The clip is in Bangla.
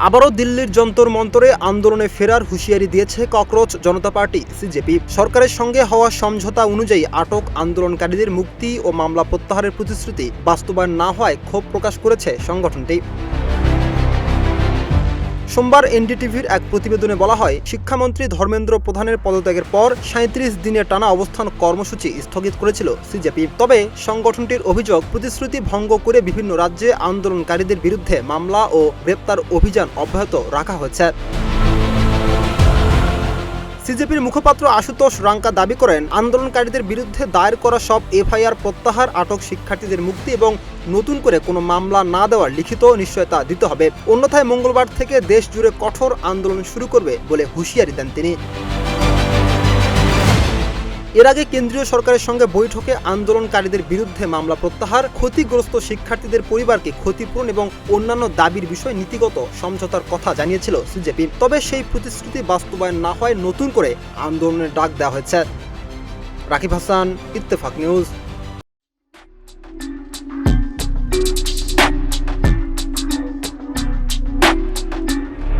আবারও দিল্লির যন্তর মন্তরে আন্দোলনে ফেরার হুঁশিয়ারি দিয়েছে ককরোচ জনতা পার্টি সিজেপি। সরকারের সঙ্গে হওয়া সমঝোতা অনুযায়ী আটক আন্দোলনকারীদের মুক্তি ও মামলা প্রত্যাহারের প্রতিশ্রুতি বাস্তবায়ন না হওয়ায় ক্ষোভ প্রকাশ করেছে সংগঠনটি। সোমবার এনডিটিভির এক প্রতিবেদনে বলা হয়, শিক্ষামন্ত্রী ধর্মেন্দ্র প্রধানের পদত্যাগের পর ৩৭ দিনের টানা অবস্থান কর্মসূচি স্থগিত করেছিল সিজেপি। তবে সংগঠনটির অভিযোগ, প্রতিশ্রুতি ভঙ্গ করে বিভিন্ন রাজ্যে আন্দোলনকারীদের বিরুদ্ধে মামলা ও গ্রেপ্তার অভিযান অব্যাহত রাখা হয়েছে। সিজেপির মুখপাত্র আশুতোষ রাঙ্কা দাবি করেন, আন্দোলনকারীদের বিরুদ্ধে দায়ের করা সব এফআইআর প্রত্যাহার, আটক শিক্ষার্থীদের মুক্তি এবং নতুন করে কোনো মামলা না দেওয়ার লিখিত নিশ্চয়তা দিতে হবে। অন্যথায় মঙ্গলবার থেকে দেশ জুড়ে কঠোর আন্দোলন শুরু করবে বলে হুঁশিয়ারি দেন তিনি। এর আগে কেন্দ্রীয় সরকারের সঙ্গে বৈঠকে আন্দোলনকারীদের বিরুদ্ধে মামলা প্রত্যাহার, ক্ষতিগ্রস্ত শিক্ষার্থীদের পরিবারকে ক্ষতিপূরণ এবং অন্যান্য দাবির বিষয়ে নীতিগত সমঝোতার কথা জানিয়েছিল সিজেপি। তবে সেই প্রতিশ্রুতি বাস্তবায়ন না হয় নতুন করে আন্দোলনের ডাক দেওয়া হয়েছে। রাকিব হাসান, ইত্তেফাক নিউজ।